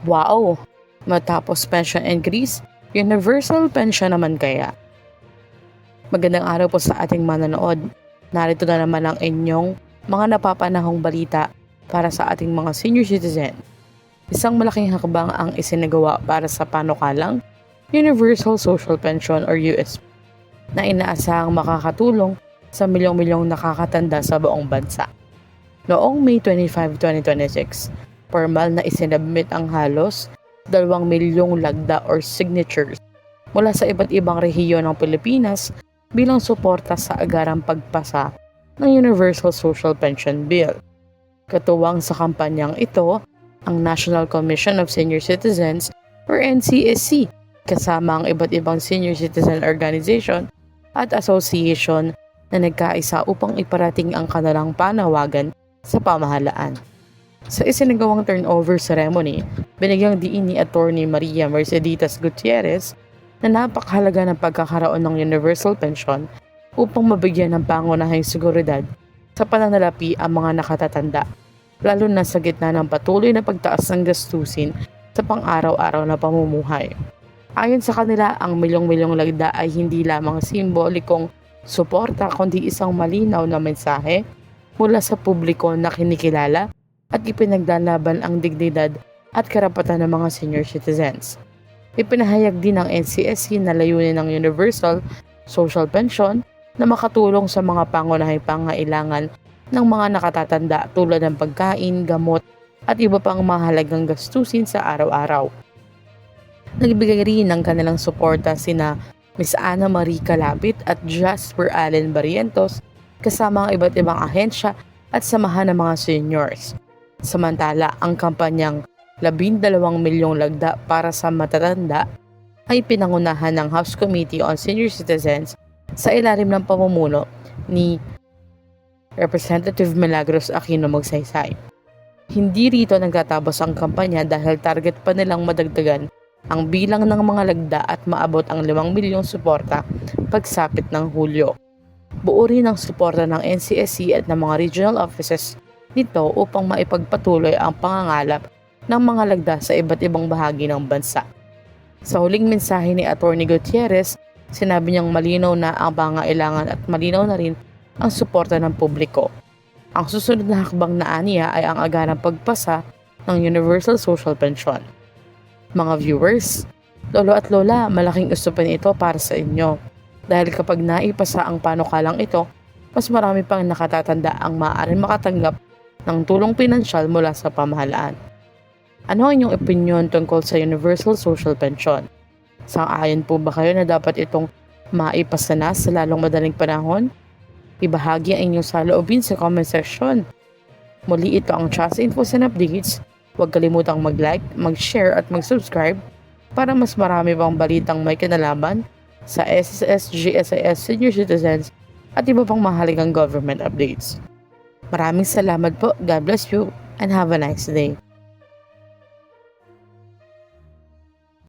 Wow! Matapos pension increase, universal pension naman kaya? Magandang araw po sa ating manonood. Narito na naman ang inyong mga napapanahong balita para sa ating mga senior citizen. Isang malaking hakbang ang isinagawa para sa panukalang Universal Social Pension or USP na inaasahang makakatulong sa milyong-milyong nakakatanda sa buong bansa. Noong May 25, 2026, formal na isinabmit ang halos 2 milyong lagda or signatures mula sa iba't ibang rehiyon ng Pilipinas bilang suporta sa agarang pagpasa ng Universal Social Pension Bill. Katuwang sa kampanyang ito, ang National Commission of Senior Citizens or NCSC kasama ang iba't ibang senior citizen organization at association na nagkaisa upang iparating ang kanilang panawagan sa pamahalaan. Sa isinagawang turnover ceremony, binigyang diin ni Attorney Maria Merceditas Gutierrez na napakahalaga ng pagkakaroon ng universal pension upang mabigyan ng pangunahing seguridad sa pananalapi ang mga nakatatanda, lalo na sa gitna ng patuloy na pagtaas ng gastusin sa pang-araw-araw na pamumuhay. Ayon sa kanila, ang milyong-milyong lagda ay hindi lamang simbolikong suporta kundi isang malinaw na mensahe mula sa publiko na kinikilala at ipinaglalaban ang dignidad at karapatan ng mga senior citizens. Ipinahayag din ng NCSC na layunin ng Universal Social Pension na makatulong sa mga pangunahing pangailangan ng mga nakatatanda tulad ng pagkain, gamot at iba pang mahalagang gastusin sa araw-araw. Nagbigay rin ng kanilang suporta sina Ms. Ana Marie Calapit at Jasper Allen Barrientos kasama ang iba't ibang ahensya at samahan ng mga seniors. Samantala, ang kampanyang 12 milyong lagda para sa matatanda ay pinangunahan ng House Committee on Senior Citizens sa ilalim ng pamumuno ni Representative Milagros Aquino Magsaysay. Hindi rito nagtatapos ang kampanya dahil target pa nilang madagdagan ang bilang ng mga lagda at maabot ang 5 milyong suporta pagsapit ng Hulyo. Buo rin ang suporta ng NCSC at ng mga regional offices nito upang maipagpatuloy ang pangangalap ng mga lagda sa iba't ibang bahagi ng bansa. Sa huling mensahe ni Attorney Gutierrez, sinabi niyang malinaw na ang pangailangan at malinaw na rin ang suporta ng publiko. Ang susunod na hakbang na aniya ay ang agarang pagpasa ng Universal Social Pension. Mga viewers, lolo at lola, malaking usapan ito para sa inyo. Dahil kapag naipasa ang panukalang ito, mas marami pang nakatatanda ang maaaring makatanggap ng tulong pinansyal mula sa pamahalaan. Ano ang inyong opinion tungkol sa Universal Social Pension? Sang-ayon po ba kayo na dapat itong maipasa na sa lalong madaling panahon? Ibahagi ang inyong saloobin sa comment section. Muli ito ang Trust Infos and Updates. Huwag kalimutang mag-like, mag-share at mag-subscribe para mas marami pang balitang may kinalaman sa SSS, GSIS, Senior Citizens at iba pang mahalagang government updates. Maraming salamat po. God bless you and have a nice day.